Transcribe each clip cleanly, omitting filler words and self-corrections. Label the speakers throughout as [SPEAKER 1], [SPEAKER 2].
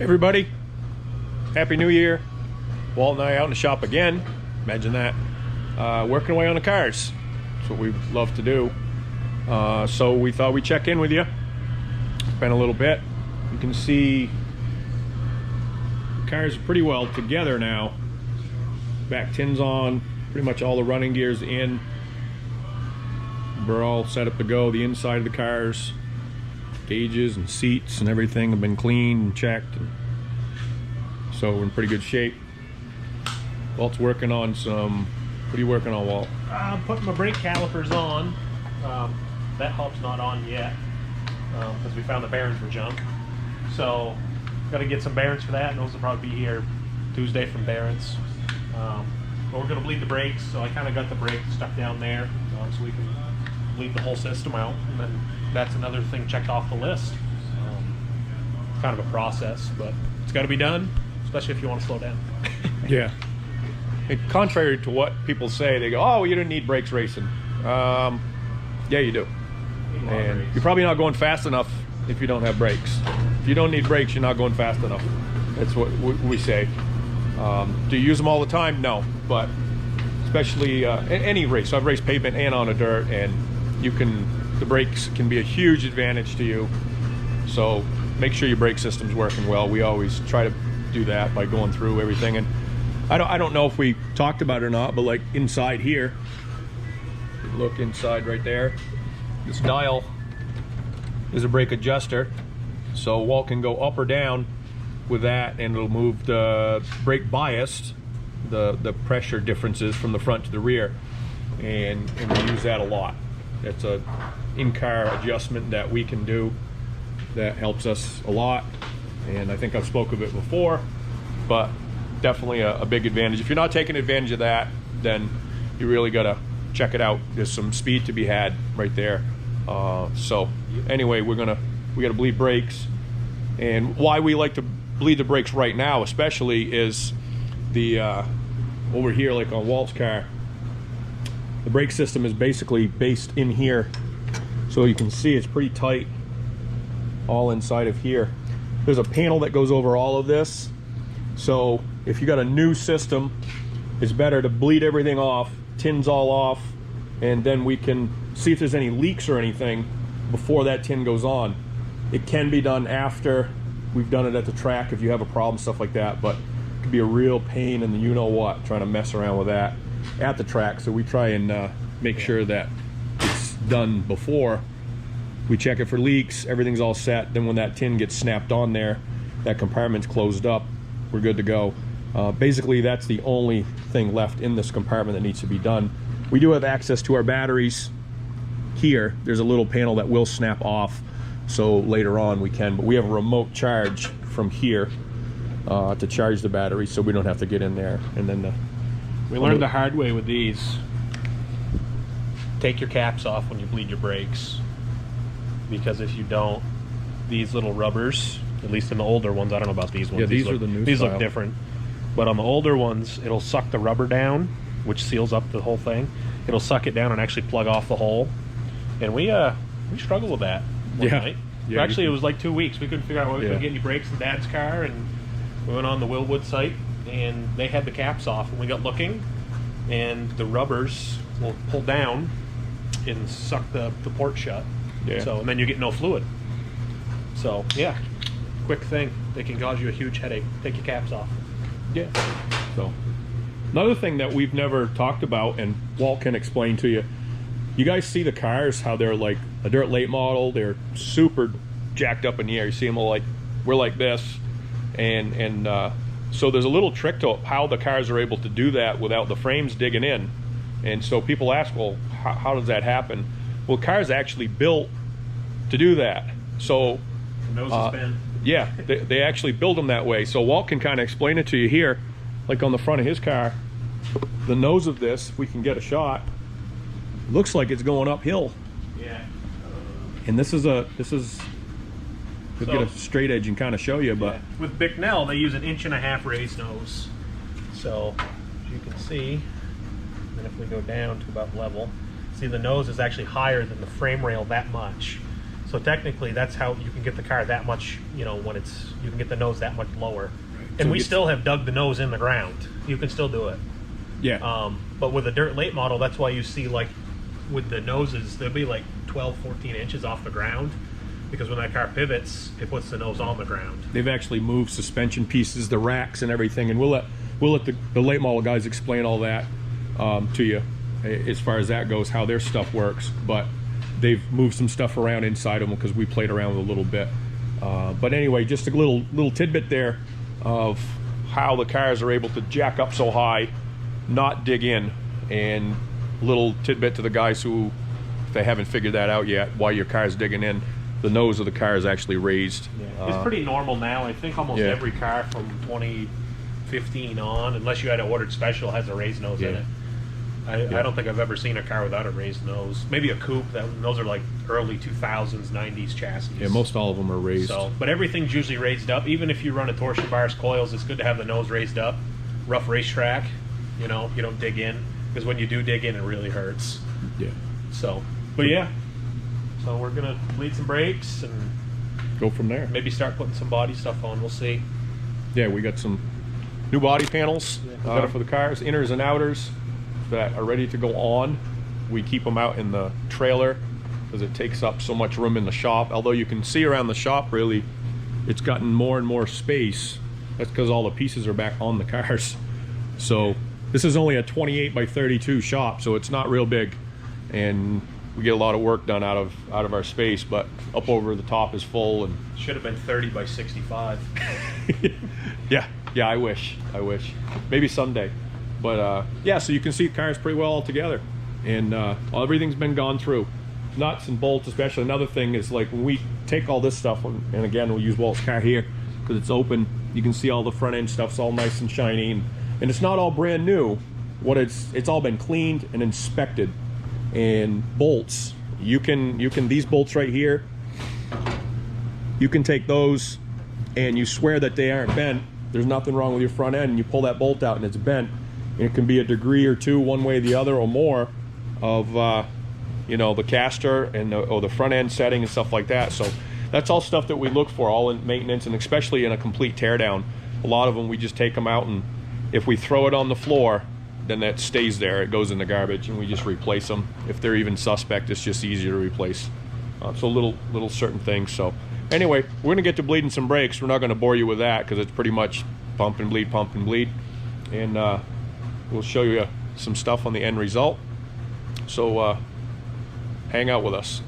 [SPEAKER 1] Everybody, Happy New Year. Walt and I out in the shop again. Imagine that. Working away on the cars. That's what we love to do. So we thought we'd check in with you. It's been a little bit. You can see the cars are pretty well together now. Back tins on, pretty much all the running gears in. We're all set up to go. The inside of the cars, gauges and seats and everything have been cleaned and checked. So we're in pretty good shape. Walt's working on some, what are you working on, Walt?
[SPEAKER 2] I'm putting my brake calipers on. That hub's not on yet because we found the bearings were junk. So got to get some bearings for that, and those will probably be here Tuesday from Barron's. But we're going to bleed the brakes, so I kind of got the brake stuck down there so we can bleed the whole system out, and then that's another thing checked off the list. Kind of a process, but it's got to be done, especially if you want to slow down.
[SPEAKER 1] Yeah. And contrary to what people say, they go, oh, you don't need brakes racing. Yeah, you do. And you're probably not going fast enough if you don't have brakes. If you don't need brakes, you're not going fast enough. That's what we say. Do you use them all the time? No, but especially any race. So I've raced pavement and on a dirt, and the brakes can be a huge advantage to you. So make sure your brake system's working well. We always try to do that by going through everything. And I don't know if we talked about it or not, but like inside here, look inside right there, this dial is a brake adjuster. So Walt can go up or down with that, and it'll move the brake bias, the pressure differences from the front to the rear, and we use that a lot. It's a in-car adjustment that we can do that helps us a lot, and I think I've spoke of it before, but definitely a big advantage. If you're not taking advantage of that, then you really got to check it out. There's some speed to be had right there. So anyway, we got to bleed brakes, and why we like to bleed the brakes right now especially is the over here, like on Walt's car, the brake system is basically based in here, so you can see it's pretty tight all inside of here. There's a panel that goes over all of this, so if you got a new system, it's better to bleed everything off, tins all off, and then we can see if there's any leaks or anything before that tin goes on. It can be done after we've done it at the track if you have a problem, stuff like that, but it could be a real pain in the you-know-what trying to mess around with that at the track. So we try and make sure that it's done before. We check it for leaks, everything's all set, then when that tin gets snapped on there, that compartment's closed up, we're good to go. Basically, that's the only thing left in this compartment that needs to be done. We do have access to our batteries here. There's a little panel that will snap off, so later on we can, but we have a remote charge from here to charge the battery, so we don't have to get in there. And then
[SPEAKER 2] we learned the hard way with these. Take your caps off when you bleed your brakes, because if you don't, these little rubbers, at least in the older ones, I don't know about these ones.
[SPEAKER 1] Yeah, these are the new
[SPEAKER 2] These
[SPEAKER 1] style.
[SPEAKER 2] look different, but on the older ones, it'll suck the rubber down, which seals up the whole thing. It'll suck it down and actually plug off the hole, and we struggled with that one night. Yeah, actually, it was like 2 weeks. We couldn't figure out why we couldn't get any brakes in Dad's car, and we went on the Willwood site, and they had the caps off, and we got looking, and the rubbers will pull down and suck the port shut. Yeah. So, and then you get no fluid. So, yeah, quick thing. They can cause you a huge headache. Take your caps off.
[SPEAKER 1] Yeah. So, another thing that we've never talked about, and Walt can explain to you, you guys see the cars, how they're like a dirt late model, they're super jacked up in the air. You see them all like, we're like this. And so there's a little trick to how the cars are able to do that without the frames digging in. And so people ask, well, how does that happen? Well, cars actually built to do that. So
[SPEAKER 2] the nose is bent.
[SPEAKER 1] Yeah, they actually build them that way. So Walt can kind of explain it to you here, like on the front of his car. The nose of this, if we can get a shot, looks like it's going uphill.
[SPEAKER 2] Yeah.
[SPEAKER 1] And this is we'll get a straight edge and kind of show you, but
[SPEAKER 2] yeah. With Bicknell, they use an 1.5 inch raised nose. So as you can see, and if we go down to about level, see the nose is actually higher than the frame rail that much. So technically, that's how you can get the car that much, you know, when you can get the nose that much lower. And
[SPEAKER 1] So
[SPEAKER 2] we still have dug the nose in the ground. You can still do it.
[SPEAKER 1] Yeah.
[SPEAKER 2] But with a dirt late model, that's why you see, like, with the noses, they'll be like 12, 14 inches off the ground. Because when that car pivots, it puts the nose on the ground.
[SPEAKER 1] They've actually moved suspension pieces, the racks and everything, and we'll let the late model guys explain all that to you as far as that goes, how their stuff works. But they've moved some stuff around inside them because we played around with a little bit. But anyway, just a little tidbit there of how the cars are able to jack up so high, not dig in, and a little tidbit to the guys who, if they haven't figured that out yet, why your car's digging in. The nose of the car is actually raised.
[SPEAKER 2] Yeah. It's pretty normal now. I think almost every car from 2015 on, unless you had it ordered special, has a raised nose in it. I don't think I've ever seen a car without a raised nose. Maybe a coupe. Those are like early 2000s, 90s chassis.
[SPEAKER 1] Yeah, most all of them are raised.
[SPEAKER 2] So, but everything's usually raised up. Even if you run a torsion bars, coils, it's good to have the nose raised up. Rough racetrack, you know, you don't dig in. Because when you do dig in, it really hurts.
[SPEAKER 1] Yeah.
[SPEAKER 2] So, but yeah. So we're going to bleed some brakes and
[SPEAKER 1] go from there.
[SPEAKER 2] Maybe start putting some body stuff on. We'll see.
[SPEAKER 1] Yeah, we got some new body panels for the cars, inners and outers that are ready to go on. We keep them out in the trailer because it takes up so much room in the shop. Although you can see around the shop, really, it's gotten more and more space. That's because all the pieces are back on the cars. So this is only a 28 by 32 shop, so it's not real big. And we get a lot of work done out of our space, but up over the top is full. And
[SPEAKER 2] should have been 30 by 65.
[SPEAKER 1] yeah, I wish maybe someday. But yeah, so you can see the cars pretty well all together, and everything's been gone through, nuts and bolts especially. Another thing is, like, when we take all this stuff, and again we'll use Walt's car here because it's open, you can see all the front end stuff's all nice and shiny, and it's not all brand new. It's all been cleaned and inspected. And bolts, you can these bolts right here, you can take those and you swear that they aren't bent. There's nothing wrong with your front end, and you pull that bolt out and it's bent, and it can be a degree or two one way or the other or more of you know, the caster and or the front end setting and stuff like that. So that's all stuff that we look for, all in maintenance, and especially in a complete teardown. A lot of them we just take them out, and if we throw it on the floor, then that stays there. It goes in the garbage, and we just replace them. If they're even suspect, it's just easier to replace. So little certain things. So anyway, we're gonna get to bleeding some brakes. We're not gonna bore you with that because it's pretty much pump and bleed, and we'll show you some stuff on the end result. So hang out with us.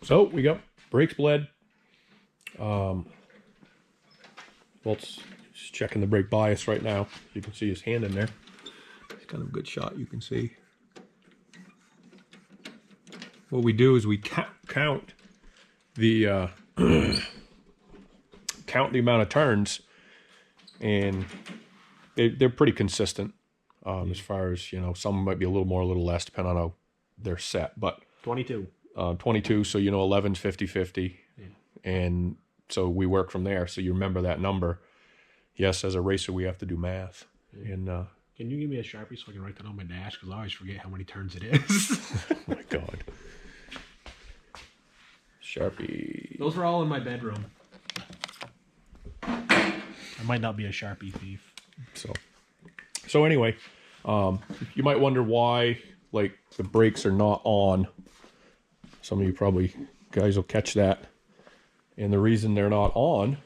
[SPEAKER 1] So we got brakes bled. Walt's just checking the brake bias right now. You can see his hand in there. It's kind of a good shot, you can see. What we do is we count the count the amount of turns, and they're pretty consistent as far as, you know, some might be a little more, a little less, depending on how they're set. But
[SPEAKER 2] 22.
[SPEAKER 1] 22, so you know 11's 50-50,
[SPEAKER 2] yeah.
[SPEAKER 1] And so we work from there. So you remember that number. Yes, as a racer, we have to do math. Yeah. And
[SPEAKER 2] can you give me a Sharpie so I can write that on my dash? Because I always forget how many turns it is.
[SPEAKER 1] Oh my God. Sharpie.
[SPEAKER 2] Those are all in my bedroom. I might not be a Sharpie thief.
[SPEAKER 1] So anyway, you might wonder why, like, the brakes are not on. Some of you probably guys will catch that. And the reason they're not on,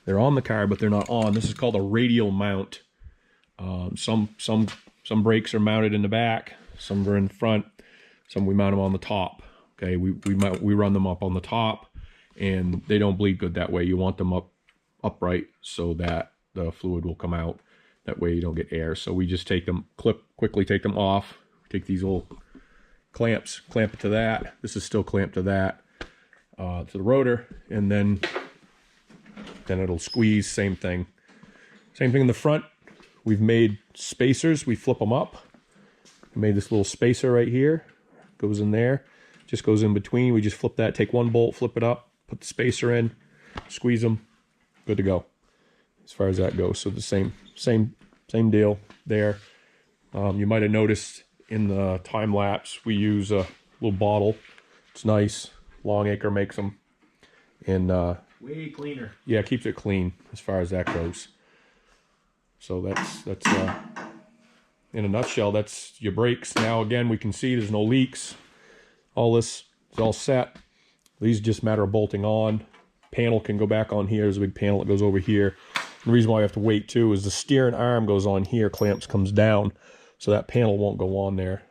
[SPEAKER 1] they're on the car, but they're not on. This is called a radial mount. Some brakes are mounted in the back, some are in front, some we mount them on the top. Okay, we run them up on the top, and they don't bleed good that way. You want them upright so that the fluid will come out. That way you don't get air. So we just quickly take them off. Take these little clamps, clamp it to that. This is still clamped to that, to the rotor, and then it'll squeeze. Same thing in the front. We've made spacers. We flip them up. We made this little spacer right here. Goes in there. Just goes in between. We just flip that. Take one bolt, flip it up, put the spacer in, squeeze them. Good to go. As far as that goes. So the same deal there. You might have noticed in the time lapse we use a little bottle. It's nice. Longacre makes them, and
[SPEAKER 2] way cleaner.
[SPEAKER 1] Yeah, it keeps it clean as far as that goes. So that's in a nutshell. That's your brakes. Now again, we can see there's no leaks. All this is all set. These just matter of bolting on. Panel can go back on here. There's a big panel that goes over here. The reason why we have to wait too is the steering arm goes on here, clamps comes down, so that panel won't go on there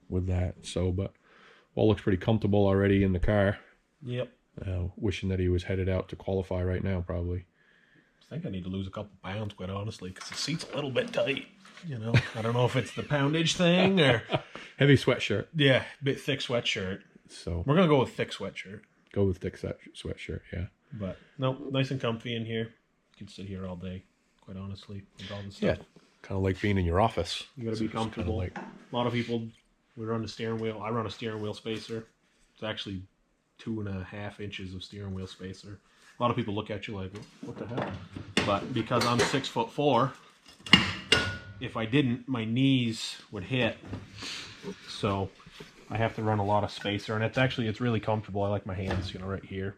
[SPEAKER 1] with that. So, but all looks pretty comfortable already in the car.
[SPEAKER 2] Yep.
[SPEAKER 1] Wishing that he was headed out to qualify right now, probably.
[SPEAKER 2] I think I need to lose a couple pounds, quite honestly, because the seat's a little bit tight. You know, I don't know if it's the poundage thing or
[SPEAKER 1] heavy sweatshirt.
[SPEAKER 2] Yeah, bit thick sweatshirt.
[SPEAKER 1] So
[SPEAKER 2] we're gonna go with thick sweatshirt.
[SPEAKER 1] Go with thick sweatshirt, yeah.
[SPEAKER 2] But no, nice and comfy in here. You can sit here all day, quite honestly, with all the stuff.
[SPEAKER 1] Yeah, kind of like being in your office.
[SPEAKER 2] You got to be comfortable. Like... A lot of people, we run the steering wheel. I run a steering wheel spacer. It's actually 2.5 inches of steering wheel spacer. A lot of people look at you like, what the hell? But because I'm 6'4", if I didn't, my knees would hit. So I have to run a lot of spacer, and it's really comfortable. I like my hands, right here.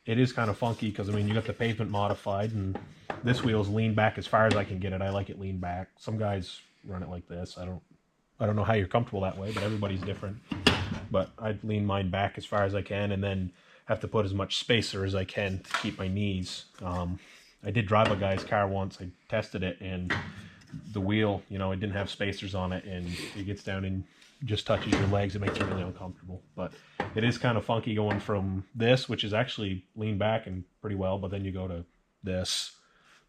[SPEAKER 2] It is kind of funky because, you got the Pavement modified, and this wheel's leaned back as far as I can get it. I like it leaned back. Some guys run it like this. I don't know how you're comfortable that way, but everybody's different. But I lean mine back as far as I can, and then have to put as much spacer as I can to keep my knees. I did drive a guy's car once. I tested it, and the wheel, it didn't have spacers on it, and it gets down and just touches your legs. It makes you really uncomfortable. But it is kind of funky going from this, which is actually leaned back and pretty well, but then you go to this.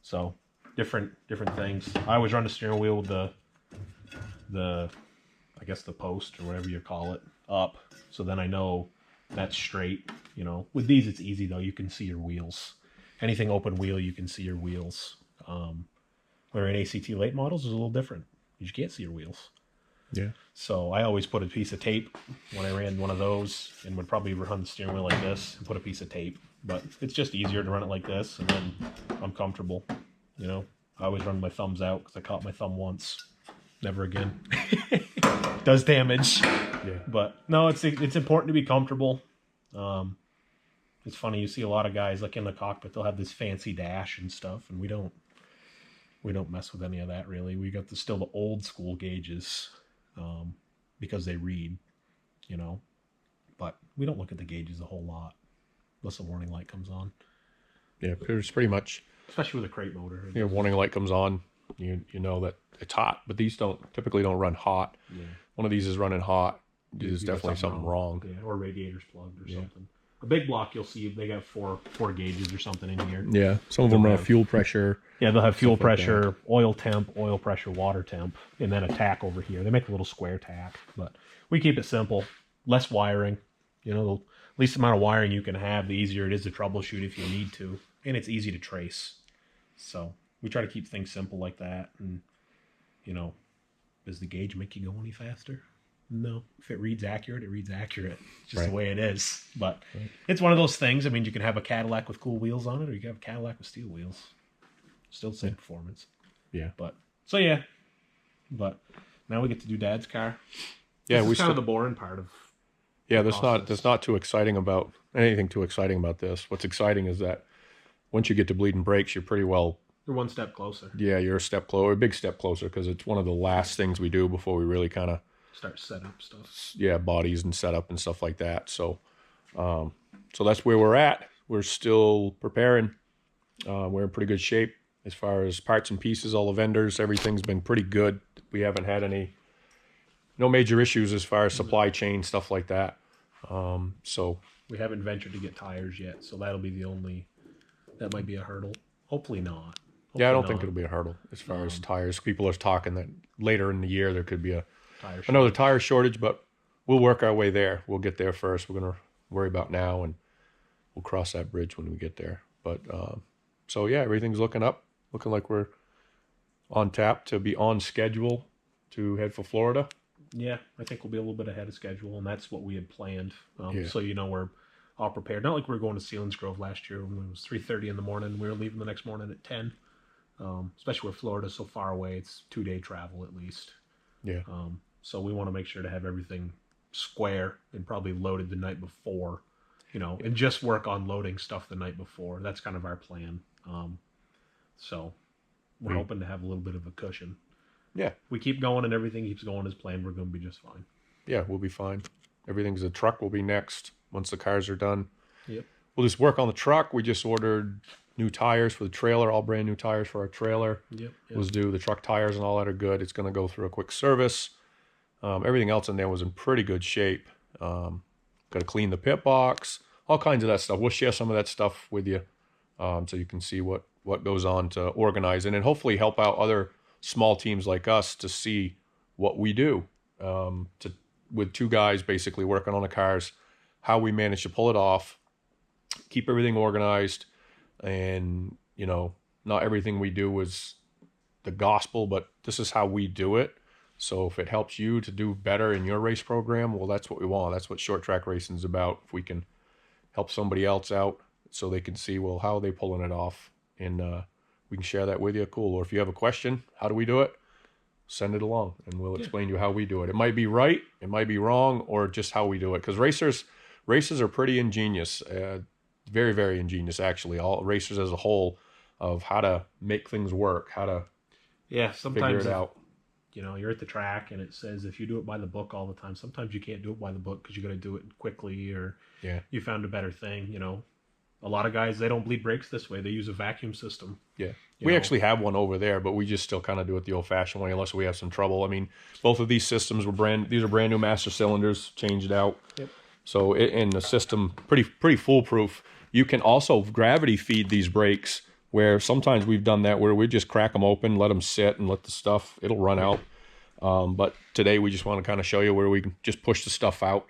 [SPEAKER 2] So different things. I always run the steering wheel with the I guess the post or whatever you call it up, so then I know that's straight. With these it's easy though. You can see your wheels. Anything open wheel, you can see your wheels. Where in ACT late models is a little different. You can't see your wheels.
[SPEAKER 1] Yeah.
[SPEAKER 2] So I always put a piece of tape when I ran one of those, and would probably run the steering wheel like this and put a piece of tape. But it's just easier to run it like this, and then I'm comfortable. I always run my thumbs out because I caught my thumb once. Never again. Does damage.
[SPEAKER 1] Yeah.
[SPEAKER 2] But no, it's important to be comfortable. It's funny, you see a lot of guys like in the cockpit, they'll have this fancy dash and stuff, and we don't mess with any of that really. We got still the old school gauges, because they read, but we don't look at the gauges a whole lot unless the warning light comes on.
[SPEAKER 1] Yeah, it's pretty much,
[SPEAKER 2] especially with a crate motor.
[SPEAKER 1] Warning light comes on, you know that it's hot, but these typically don't run hot. Yeah. One of these is running hot. There's definitely something wrong.
[SPEAKER 2] Yeah, or radiator's plugged or something. A big block, you'll see they got four gauges or something in here.
[SPEAKER 1] Yeah, some of them run fuel pressure.
[SPEAKER 2] Yeah, they'll have fuel pressure, oil temp, oil pressure, water temp, and then a tack over here. They make a little square tack, but we keep it simple. Less wiring. The least amount of wiring you can have, the easier it is to troubleshoot if you need to, and it's easy to trace. So we try to keep things simple like that. And does the gauge make you go any faster? No. If it reads accurate, it reads accurate. It's just the way it is. But it's one of those things. You can have a Cadillac with cool wheels on it, or you can have a Cadillac with steel wheels. Still the same performance.
[SPEAKER 1] Yeah.
[SPEAKER 2] But now we get to do Dad's car.
[SPEAKER 1] Yeah,
[SPEAKER 2] this is kind of the boring part of.
[SPEAKER 1] Yeah, there's not too exciting about anything too exciting about this. What's exciting is that once you get to bleeding brakes, you're pretty well.
[SPEAKER 2] You're one step closer.
[SPEAKER 1] Yeah, you're a step closer, a big step closer, because it's one of the last things we do before we really kind of
[SPEAKER 2] start set up stuff.
[SPEAKER 1] Yeah, bodies and setup and stuff like that. So, so that's where we're at. We're still preparing. We're in pretty good shape as far as parts and pieces. All the vendors, everything's been pretty good. We haven't had no major issues as far as supply chain stuff like that. So
[SPEAKER 2] we haven't ventured to get tires yet, so that'll be that might be a hurdle. Hopefully not.
[SPEAKER 1] I don't think it'll be a hurdle as far as tires. People are talking that later in the year there could be another tire shortage, but we'll work our way there. We'll get there first. We're going to worry about now, and we'll cross that bridge when we get there. But so yeah, everything's looking up, looking like we're on tap to be on schedule to head for Florida.
[SPEAKER 2] Yeah, I think we'll be a little bit ahead of schedule, and that's what we had planned. So we're all prepared. Not like we were going to Selinsgrove last year when it was 3:30 in the morning. We were leaving the next morning at 10. Especially where Florida's so far away, it's 2-day travel at least.
[SPEAKER 1] Yeah.
[SPEAKER 2] So we want to make sure to have everything square and probably loaded the night before, and just work on loading stuff the night before. That's kind of our plan. So we're hoping to have a little bit of a cushion.
[SPEAKER 1] Yeah.
[SPEAKER 2] We keep going and everything keeps going as planned. We're going to be just fine.
[SPEAKER 1] Yeah, we'll be fine. The truck will be next once the cars are done.
[SPEAKER 2] Yep.
[SPEAKER 1] We'll just work on the truck. We just ordered new tires for the trailer, all brand new tires for our trailer.
[SPEAKER 2] Yep.
[SPEAKER 1] Was due. The truck tires and all that are good. It's going to go through a quick service. Everything else in there was in pretty good shape. Got to clean the pit box, all kinds of that stuff. We'll share some of that stuff with you, so you can see what goes on to organize and hopefully help out other small teams like us to see what we do. With two guys basically working on the cars, how we manage to pull it off, keep everything organized, and not everything we do is the gospel, but this is how we do it. So if it helps you to do better in your race program, well, that's what we want. That's what short track racing is about. If we can help somebody else out so they can see, well, how are they pulling it off? And we can share that with you, cool. Or if you have a question, how do we do it? Send it along and we'll explain to you how we do it. It might be right, it might be wrong, or just how we do it. Because races are pretty ingenious, very, very ingenious actually. All racers as a whole, of how to make things work, how to
[SPEAKER 2] sometimes
[SPEAKER 1] figure it out.
[SPEAKER 2] You're at the track and it says if you do it by the book all the time, sometimes you can't do it by the book because you got to do it quickly, or you found a better thing. A lot of guys, they don't bleed brakes this way. They use a vacuum system.
[SPEAKER 1] Yeah. We actually have one over there, but we just still kind of do it the old-fashioned way unless we have some trouble. I mean, both of these systems these are brand new master cylinders, changed out.
[SPEAKER 2] Yep.
[SPEAKER 1] So in the system, pretty foolproof. You can also gravity feed these brakes, where sometimes we've done that where we just crack them open, let them sit, and let the stuff, it'll run out. But today we just want to kind of show you where we can just push the stuff out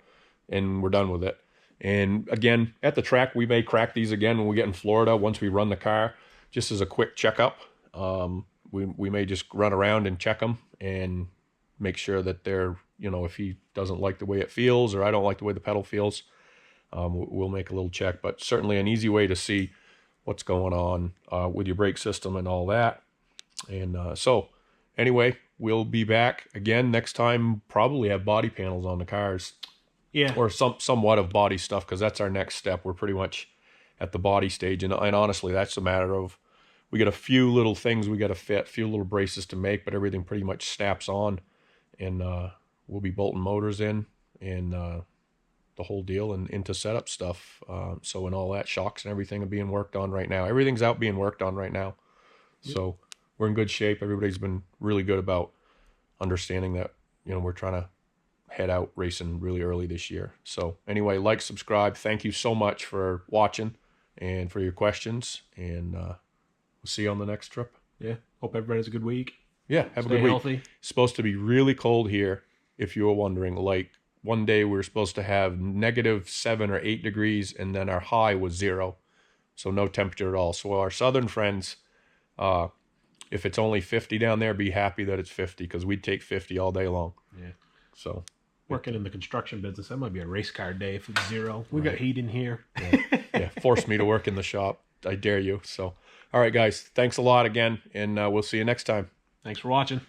[SPEAKER 1] and we're done with it. And again, at the track, we may crack these again when we get in Florida once we run the car, just as a quick checkup. We may just run around and check them and make sure that they're, if he doesn't like the way it feels or I don't like the way the pedal feels, we'll make a little check. But certainly an easy way to see what's going on with your brake system and all that. And so anyway, we'll be back again next time, probably have body panels on the cars.
[SPEAKER 2] Yeah.
[SPEAKER 1] Or somewhat of body stuff, because that's our next step. We're pretty much at the body stage. And honestly, that's a matter of, we got a few little things we got to fit, a few little braces to make, but everything pretty much snaps on. And we'll be bolting motors in and the whole deal and into setup stuff. So and all that, shocks and everything are being worked on right now. Everything's out being worked on right now. Yep. So we're in good shape. Everybody's been really good about understanding that, we're trying to head out racing really early this year. So anyway, like, subscribe. Thank you so much for watching and for your questions. And we'll see you on the next trip.
[SPEAKER 2] Yeah. Hope everybody has a good week.
[SPEAKER 1] Yeah. Have a good
[SPEAKER 2] week. Stay healthy.
[SPEAKER 1] It's supposed to be really cold here. If you were wondering, like one day we were supposed to have -7 or 8 degrees, and then our high was 0. So no temperature at all. So our southern friends, if it's only 50 down there, be happy that it's 50, because we'd take 50 all day long.
[SPEAKER 2] Yeah.
[SPEAKER 1] So
[SPEAKER 2] working in the construction business, that might be a race car day if it's 0. We got heat in here.
[SPEAKER 1] Yeah. Force me to work in the shop. I dare you. So, all right, guys. Thanks a lot again, and we'll see you next time.
[SPEAKER 2] Thanks for watching.